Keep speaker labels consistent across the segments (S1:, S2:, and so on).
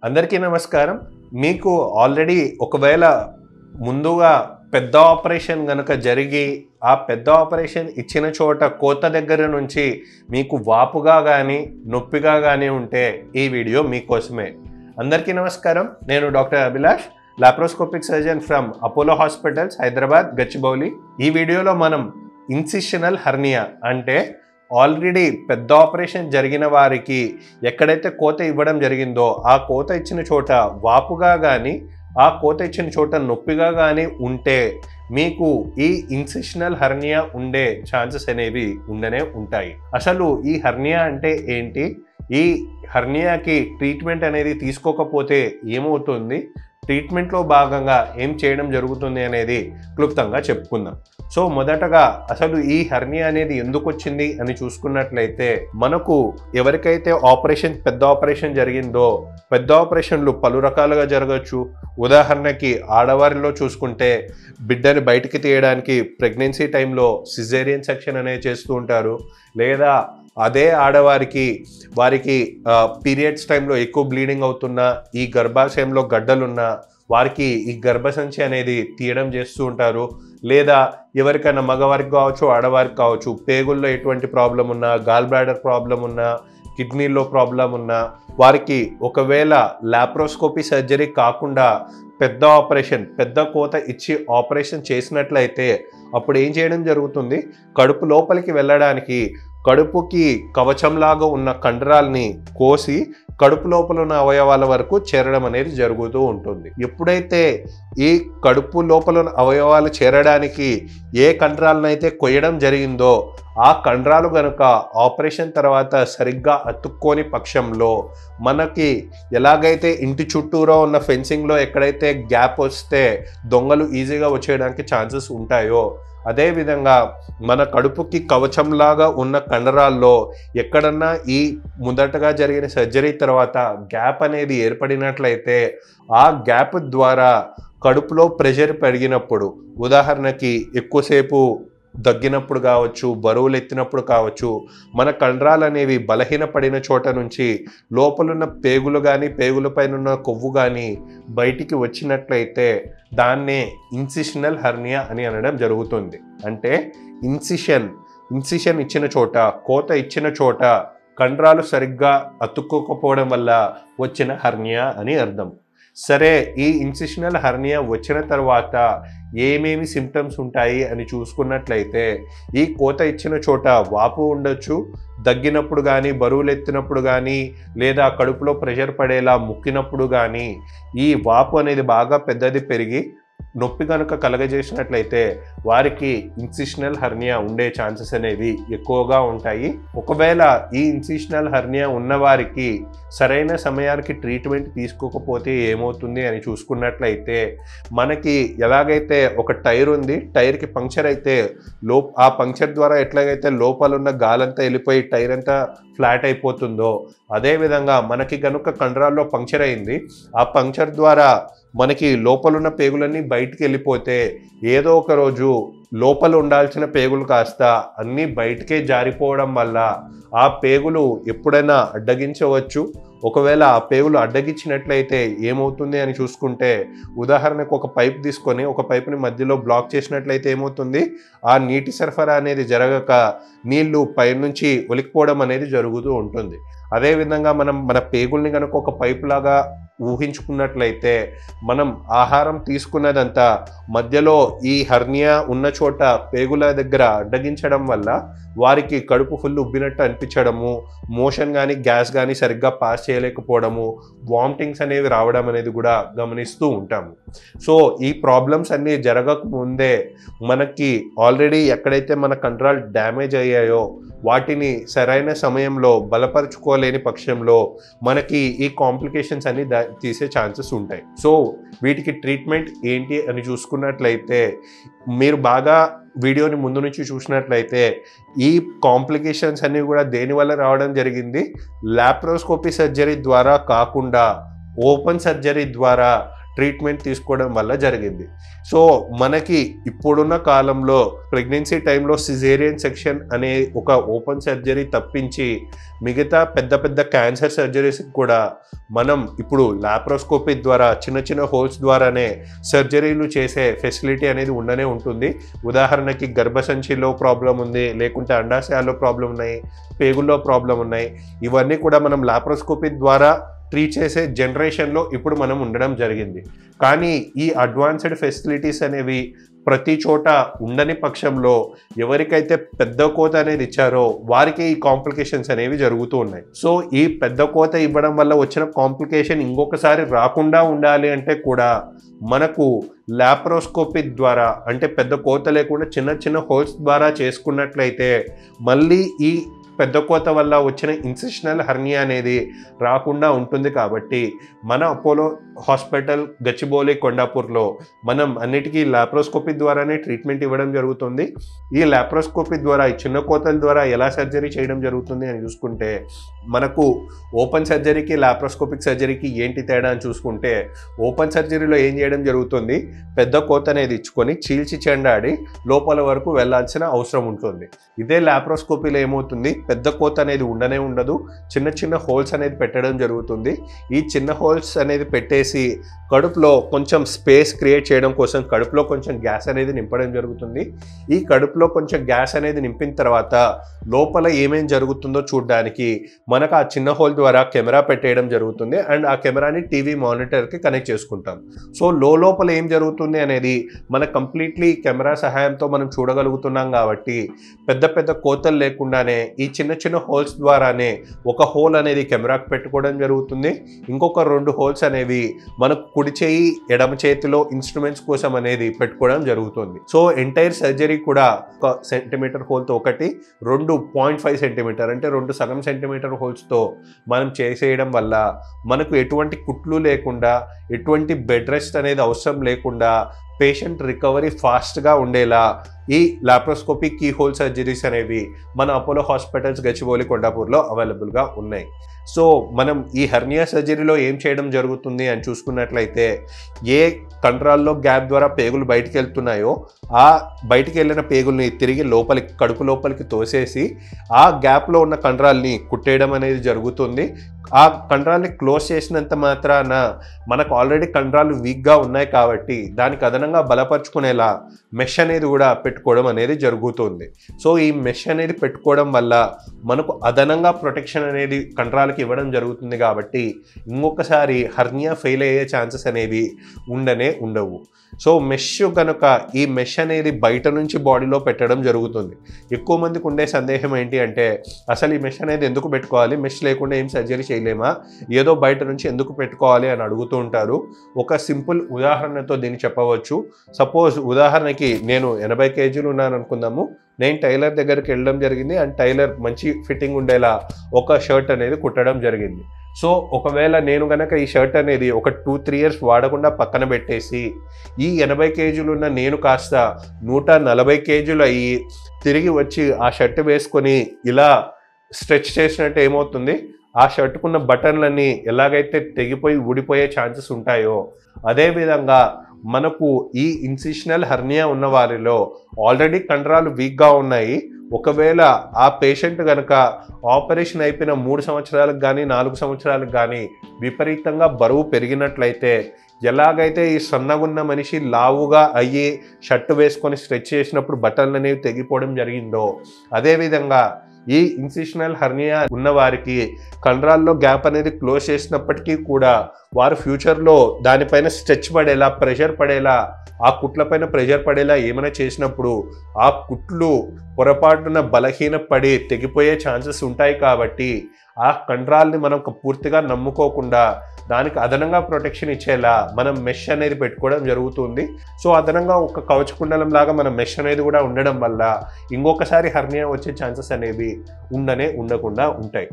S1: అందరికీ నమస్కారం. మీకు ఆల్రెడీ ఒకవేళ ముందుగా పెద్ద ఆపరేషన్ గనక జరిగి ఆ పెద్ద ఆపరేషన్ ఇచ్చిన చోట కోత దగ్గర నుంచి మీకు వాపుగా కానీ నొప్పిగా కానీ ఉంటే ఈ వీడియో మీకోసమే. అందరికీ నమస్కారం. నేను doctor Abhilash, laparoscopic surgeon from Apollo hospitals, Hyderabad, Gachibowli. ఈ వీడియోలో మనం ఇన్సిషనల్ హెర్నియా అంటే ఆల్రెడీ పెద్ద ఆపరేషన్ జరిగిన వారికి ఎక్కడైతే కోత ఇవ్వడం జరిగిందో ఆ కోత ఇచ్చిన చోట వాపుగా కానీ ఆ కోత ఇచ్చిన చోట నొప్పిగా కానీ ఉంటే మీకు ఈ ఇన్సిషనల్ హెర్నియా ఉండే ఛాన్సెస్ అనేవి ఉండనే ఉంటాయి. అసలు ఈ హెర్నియా అంటే ఏంటి, ఈ హెర్నియాకి ట్రీట్మెంట్ అనేది తీసుకోకపోతే ఏమవుతుంది, ట్రీట్మెంట్లో భాగంగా ఏం చేయడం జరుగుతుంది అనేది క్లుప్తంగా చెప్పుకుందాం. సో మొదటగా అసలు ఈ హెర్నియా అనేది ఎందుకు వచ్చింది అని చూసుకున్నట్లయితే, మనకు ఎవరికైతే పెద్ద ఆపరేషన్ జరిగిందో, పెద్ద ఆపరేషన్లు పలు రకాలుగా జరగచ్చు. ఉదాహరణకి ఆడవారిలో చూసుకుంటే బిడ్డని బయటికి తీయడానికి ప్రెగ్నెన్సీ టైంలో సిజేరియన్ సెక్షన్ అనేది చేస్తూ ఉంటారు. లేదా అదే ఆడవారికి పీరియడ్స్ టైంలో ఎక్కువ బ్లీడింగ్ అవుతున్నా, ఈ గర్భాశయంలో గడ్డలున్నా వారికి ఈ గర్భసంచి అనేది తీయడం చేస్తూ ఉంటారు. లేదా ఎవరికైనా మగవారికి కావచ్చు ఆడవారికి కావచ్చు పేగుల్లో ఎటువంటి ప్రాబ్లం ఉన్నా, గాల్ బ్లాడర్ ప్రాబ్లం ఉన్నా, కిడ్నీలో ప్రాబ్లం ఉన్నా వారికి ఒకవేళ లాప్రోస్కోపీ సర్జరీ కాకుండా పెద్ద కోత ఇచ్చి ఆపరేషన్ చేసినట్లయితే అప్పుడు ఏం చేయడం జరుగుతుంది, కడుపు లోపలికి వెళ్ళడానికి కడుపుకి కవచంలాగా ఉన్న కండరాల్ని కోసి కడుపు లోపల ఉన్న అవయవాల వరకు చేరడం అనేది జరుగుతూ ఉంటుంది. ఎప్పుడైతే ఈ కడుపు లోపల ఉన్న అవయవాలు చేరడానికి ఏ కండరాలనైతే కొయ్యడం జరిగిందో ఆ కండరాలు గనుక ఆపరేషన్ తర్వాత సరిగ్గా అతుక్కోని పక్షంలో మనకి ఎలాగైతే ఇంటి చుట్టూరా ఉన్న ఫెన్సింగ్లో ఎక్కడైతే గ్యాప్ వస్తే దొంగలు ఈజీగా వచ్చేయడానికి ఛాన్సెస్ ఉంటాయో, అదేవిధంగా మన కడుపుకి కవచంలాగా ఉన్న కండరాల్లో ఎక్కడన్నా ఈ మొదటగా జరిగిన సర్జరీ తర్వాత గ్యాప్ అనేది ఏర్పడినట్లయితే ఆ గ్యాప్ ద్వారా కడుపులో ప్రెషర్ పెరిగినప్పుడు, ఉదాహరణకి ఎక్కువసేపు దగ్గినప్పుడు కావచ్చు, బరువులు ఎత్తినప్పుడు కావచ్చు, మన కండరాలు అనేవి బలహీనపడిన చోట నుంచి లోపలున్న పేగులు కానీ పేగులపైన ఉన్న కొవ్వు కానీ బయటికి వచ్చినట్లయితే దాన్నే ఇన్సిషనల్ హెర్నియా అని అనడం జరుగుతుంది. అంటే ఇన్సిషన్ ఇచ్చిన చోట, కోత ఇచ్చిన చోట కండరాలు సరిగ్గా అతుక్కోకపోవడం వల్ల వచ్చిన హెర్నియా అని అర్థం. సరే, ఈ ఇన్సిషనల్ హెర్నియా వచ్చిన తర్వాత ఏమేమి సిమ్టమ్స్ ఉంటాయి అని చూసుకున్నట్లయితే, ఈ కోత ఇచ్చిన చోట వాపు ఉండొచ్చు, దగ్గినప్పుడు కానీ బరువులు ఎత్తినప్పుడు కానీ లేదా కడుపులో ప్రెషర్ పడేలా ముక్కినప్పుడు కానీ ఈ వాపు అనేది బాగా పెద్దది పెరిగి నొప్పి కనుక కలగజేసినట్లయితే వారికి ఇన్సిషనల్ హెర్నియా ఉండే ఛాన్సెస్ అనేవి ఎక్కువగా ఉంటాయి. ఒకవేళ ఈ ఇన్సిషనల్ హెర్నియా ఉన్నవారికి సరైన సమయానికి ట్రీట్మెంట్ తీసుకోకపోతే ఏమవుతుంది అని చూసుకున్నట్లయితే, మనకి ఎలాగైతే ఒక టైర్ ఉంది, టైర్కి పంక్చర్ అయితే ఆ పంక్చర్ ద్వారా ఎట్లాగైతే లోపల ఉన్న గాలంతా వెళ్ళిపోయి టైర్ అంతా ఫ్లాట్ అయిపోతుందో, అదేవిధంగా మనకి కనుక కండరాల్లో పంక్చర్ అయింది, ఆ పంక్చర్ ద్వారా మనకి లోపలున్న పేగులన్నీ బయటికి వెళ్ళిపోతే ఏదో ఒక రోజు లోపల ఉండాల్సిన పేగులు కాస్త అన్నీ బయటికే జారిపోవడం వల్ల ఆ పేగులు ఎప్పుడైనా అడ్డగించవచ్చు. ఒకవేళ ఆ పేగులు అడ్డగించినట్లయితే ఏమవుతుంది అని చూసుకుంటే, ఉదాహరణకు ఒక పైప్ తీసుకొని ఒక పైపుని మధ్యలో బ్లాక్ చేసినట్లయితే ఏమవుతుంది, ఆ నీటి సరఫరా అనేది జరగక నీళ్లు పైనుంచి ఒలికిపోవడం అనేది జరుగుతూ ఉంటుంది. అదేవిధంగా మన పేగుల్ని కనుక ఒక పైపు లాగా ఊహించుకున్నట్లయితే మనం ఆహారం తీసుకున్నదంతా మధ్యలో ఈ హెర్నియా ఉన్న చోట పేగుల దగ్గర అడ్డగించడం వల్ల వారికి కడుపు ఫుల్ ఉబ్బినట్టు అనిపించడము, మోషన్ కానీ గ్యాస్ కానీ సరిగ్గా పాస్ చేయలేకపోవడము, వామిటింగ్స్ అనేవి రావడం అనేది కూడా గమనిస్తూ ఉంటాము. సో ఈ ప్రాబ్లమ్స్ అన్నీ జరగకముందే మనకి ఆల్రెడీ ఎక్కడైతే మన కండరాలు డ్యామేజ్ అయ్యాయో వాటిని సరైన సమయంలో బలపరుచుకోలేని పక్షంలో మనకి ఈ కాంప్లికేషన్స్ అన్ని తీసే ఛాన్సెస్ ఉంటాయి. సో వీటికి ట్రీట్మెంట్ ఏంటి అని చూసుకున్నట్లయితే, మీరు బాగా వీడియోని ముందు నుంచి చూసినట్లయితే ఈ కాంప్లికేషన్స్ అన్ని కూడా దేనివల్ల రావడం జరిగింది, లాప్రోస్కోపీ సర్జరీ ద్వారా కాకుండా ఓపెన్ సర్జరీ ద్వారా ట్రీట్మెంట్ తీసుకోవడం వల్ల జరిగింది. సో మనకి ఇప్పుడున్న కాలంలో ప్రెగ్నెన్సీ టైంలో సిజేరియన్ సెక్షన్ అనే ఒక ఓపెన్ సర్జరీ తప్పించి మిగతా పెద్ద పెద్ద క్యాన్సర్ సర్జరీస్ కూడా మనం ఇప్పుడు లాప్రోస్కోపీ ద్వారా చిన్న చిన్న హోల్స్ ద్వారానే సర్జరీలు చేసే ఫెసిలిటీ అనేది ఉండనే ఉంటుంది. ఉదాహరణకి గర్భసంచిలో ప్రాబ్లం ఉంది, లేకుంటే అండాశయాల్లో ప్రాబ్లం ఉన్నాయి, పేగుల్లో ప్రాబ్లం ఉన్నాయి. ఇవన్నీ కూడా మనం లాప్రోస్కోపీ ద్వారా ట్రీట్ చేసే జనరేషన్లో ఇప్పుడు మనం ఉండడం జరిగింది. కానీ ఈ అడ్వాన్స్డ్ ఫెసిలిటీస్ అనేవి ప్రతి చోట ఉండని పక్షంలో ఎవరికైతే పెద్ద కోత అనేది ఇచ్చారో వారికి ఈ కాంప్లికేషన్స్ అనేవి జరుగుతూ ఉన్నాయి. సో ఈ పెద్ద కోత ఇవ్వడం వల్ల వచ్చిన కాంప్లికేషన్ ఇంకొకసారి రాకుండా ఉండాలి అంటే కూడా మనకు లాప్రోస్కోపీ ద్వారా, అంటే పెద్ద కోత లేకుండా చిన్న చిన్న హోల్స్ ద్వారా చేసుకున్నట్లయితే మళ్ళీ ఈ పెద్ద కోత వల్ల వచ్చిన ఇన్సిషనల్ హెర్నియా అనేది రాకుండా ఉంటుంది. కాబట్టి మన అపోలో హాస్పిటల్ గచ్చిబౌలి కొండాపూర్లో మనం అన్నిటికీ లాప్రోస్కోపీ ద్వారానే ట్రీట్మెంట్ ఇవ్వడం జరుగుతుంది. ఈ లాప్రోస్కోపీ ద్వారా ఈ చిన్న కోతల ద్వారా ఎలా సర్జరీ చేయడం జరుగుతుంది అని చూసుకుంటే మనకు ఓపెన్ సర్జరీకి లాప్రోస్కోపిక్ సర్జరీకి ఏంటి తేడా అని చూసుకుంటే ఓపెన్ సర్జరీలో ఏం చేయడం జరుగుతుంది, పెద్ద కోత అనేది ఇచ్చుకొని చీల్చి చెండాడి లోపల వరకు వెళ్ళాల్సిన అవసరం ఉంటుంది. ఇదే లాప్రోస్కోపీలో ఏమవుతుంది, పెద్ద కోత అనేది ఉండనే ఉండదు, చిన్న చిన్న హోల్స్ అనేది పెట్టడం జరుగుతుంది. ఈ చిన్న హోల్స్ అనేది పెట్టేసి కడుపులో కొంచెం స్పేస్ క్రియేట్ చేయడం కోసం కడుపులో కొంచెం గ్యాస్ అనేది నింపడం జరుగుతుంది. ఈ కడుపులో కొంచెం గ్యాస్ అనేది నింపిన తర్వాత లోపల ఏమేం జరుగుతుందో చూడడానికి మనకు ఆ చిన్న హోల్ ద్వారా కెమెరా పెట్టేయడం జరుగుతుంది. అండ్ ఆ కెమెరాని టీవీ మానిటర్కి కనెక్ట్ చేసుకుంటాం. సో లోపల ఏం జరుగుతుంది అనేది మన కంప్లీట్లీ కెమెరా సహాయంతో మనం చూడగలుగుతున్నాం. కాబట్టి పెద్ద పెద్ద కోతలు లేకుండానే ఈ చిన్న చిన్న హోల్స్ ద్వారానే ఒక హోల్ అనేది కెమెరాకి పెట్టుకోవడం జరుగుతుంది. ఇంకొక 2 హోల్స్ అనేవి మనకు కుడి చేయి ఎడమ చేతిలో ఇన్స్ట్రుమెంట్స్ కోసం అనేది పెట్టుకోవడం జరుగుతుంది. సో ఎంటైర్ సర్జరీ కూడా 1 సెంటీమీటర్ హోల్తో ఒకటి, 2.5 సెంటీమీటర్ అంటే 2 సగం సెంటీమీటర్ హోల్స్తో మనం చేసేయడం వల్ల మనకు ఎటువంటి కుట్లు లేకుండా, ఎటువంటి బెడ్ రెస్ట్ అనేది అవసరం లేకుండా పేషెంట్ రికవరీ ఫాస్ట్గా ఉండేలా ఈ లాప్రోస్కోపిక్ కీ హోల్ సర్జరీస్ అనేవి మన అపోలో హాస్పిటల్స్ గచ్చిబౌలి కొండాపూర్లో అవైలబుల్గా ఉన్నాయి. సో మనం ఈ హెర్నియా సర్జరీలో ఏం చేయడం జరుగుతుంది అని చూసుకున్నట్లయితే ఏ కండరాల్లో గ్యాప్ ద్వారా పేగులు బయటికి వెళ్తున్నాయో ఆ బయటికి వెళ్ళిన పేగుల్ని తిరిగి లోపలికి కడుపు లోపలికి తోసేసి ఆ గ్యాప్లో ఉన్న కండరాల్ని కుట్టేయడం అనేది జరుగుతుంది. ఆ కండరాల్ని క్లోజ్ చేసినంత మాత్రాన మనకు ఆల్రెడీ కండరాలు వీక్గా ఉన్నాయి కాబట్టి దానికి అదనంగా బలపరుచుకునేలా మెష్ అనేది కూడా పెట్టుకోవడం అనేది జరుగుతుంది. సో ఈ మెష్ అనేది పెట్టుకోవడం వల్ల మనకు అదనంగా ప్రొటెక్షన్ అనేది కండరాలకి ఇవ్వడం జరుగుతుంది. కాబట్టి ఇంకొకసారి హెర్నియా ఫెయిల్ అయ్యే ఛాన్సెస్ అనేవి ఉండవు. సో మెష్ కనుక ఈ మెష్ అనేది బయట నుంచి బాడీలో పెట్టడం జరుగుతుంది. ఎక్కువ మందికి ఉండే సందేహం ఏంటి అంటే అసలు ఈ మెష్ అనేది ఎందుకు పెట్టుకోవాలి, మెష్ లేకుండా ఏం సర్జరీ చేయలేమా, ఏదో బయట నుంచి ఎందుకు పెట్టుకోవాలి అని అడుగుతూ ఉంటారు. ఒక సింపుల్ ఉదాహరణతో దీన్ని చెప్పవచ్చు. సపోజ్ ఉదాహరణకి నేను 80 కేజీలు ఉన్నాను అనుకుందాము. నేను టైలర్ దగ్గరికి వెళ్ళడం జరిగింది అండ్ టైలర్ మంచి ఫిట్టింగ్ ఉండేలా ఒక షర్ట్ అనేది కుట్టడం జరిగింది. సో ఒకవేళ నేను కనుక ఈ షర్ట్ అనేది ఒక 2-3 ఇయర్స్ వాడకుండా పక్కన పెట్టేసి ఈ 80 కేజీలు ఉన్న నేను కాస్త 140 కేజీలు అయ్యి తిరిగి వచ్చి ఆ షర్ట్ వేసుకొని ఇలా స్ట్రెచ్ చేసినట్టు ఏమవుతుంది, ఆ షర్టుకున్న బటన్లన్నీ ఎలాగైతే తెగిపోయి ఊడిపోయే ఛాన్సెస్ ఉంటాయో అదేవిధంగా మనకు ఈ ఇన్సిషనల్ హెర్నియా ఉన్న వారిలో ఆల్రెడీ కండరాలు వీక్గా ఉన్నాయి. ఒకవేళ ఆ పేషెంట్ కనుక ఆపరేషన్ అయిపోయిన 3 సంవత్సరాలకు కానీ 4 సంవత్సరాలకు కానీ విపరీతంగా బరువు పెరిగినట్లయితే ఎలాగైతే ఈ సన్నగున్న మనిషి లావుగా అయ్యి షర్ట్ వేసుకొని స్ట్రెచ్ చేసినప్పుడు బటన్లు అనేవి తెగిపోవడం జరిగిందో అదేవిధంగా ఈ ఇన్సిషనల్ హెర్నియా ఉన్న వారికి కండరాల్లో గ్యాప్ అనేది క్లోజ్ చేసినప్పటికీ కూడా వారు ఫ్యూచర్లో దానిపైన స్ట్రెచ్ పడేలా, ప్రెషర్ పడేలా, ఆ కుట్లపైన ప్రెషర్ పడేలా ఏమైనా చేసినప్పుడు ఆ కుట్లు పొరపాటున బలహీనపడి తెగిపోయే ఛాన్సెస్ ఉంటాయి. కాబట్టి ఆ కండరాల్ని మనం పూర్తిగా నమ్ముకోకుండా దానికి అదనంగా ప్రొటెక్షన్ ఇచ్చేలా మనం మెష్ అనేది పెట్టుకోవడం జరుగుతుంది. సో అదనంగా ఒక కవచ కుండలం లాగా మన మెష్ అనేది కూడా ఉండడం వల్ల ఇంకొకసారి హెర్నియా వచ్చే ఛాన్సెస్ అనేవి ఉండకుండా ఉంటాయి.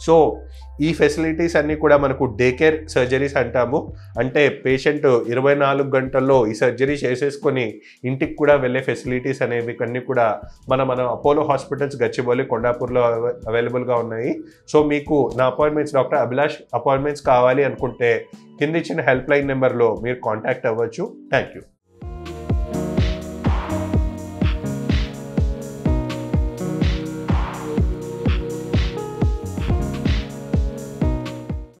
S1: సో ఈ ఫెసిలిటీస్ అన్నీ కూడా మనకు డే కేర్ సర్జరీస్ అంటాము. అంటే పేషెంట్ 24 గంటల్లో ఈ సర్జరీ చేసేసుకొని ఇంటికి కూడా వెళ్ళే ఫెసిలిటీస్ అనేవి అన్నీ కూడా మన అపోలో హాస్పిటల్స్ గచ్చిబౌలి, కొండాపూర్లో అవైలబుల్గా ఉన్నాయి. సో మీకు నా అపాయింట్మెంట్స్, డాక్టర్ అభిలాష్ అపాయింట్మెంట్స్ కావాలి అనుకుంటే కింద ఇచ్చిన హెల్ప్ లైన్ నెంబర్లో మీరు కాంటాక్ట్ అవ్వచ్చు. Thank you.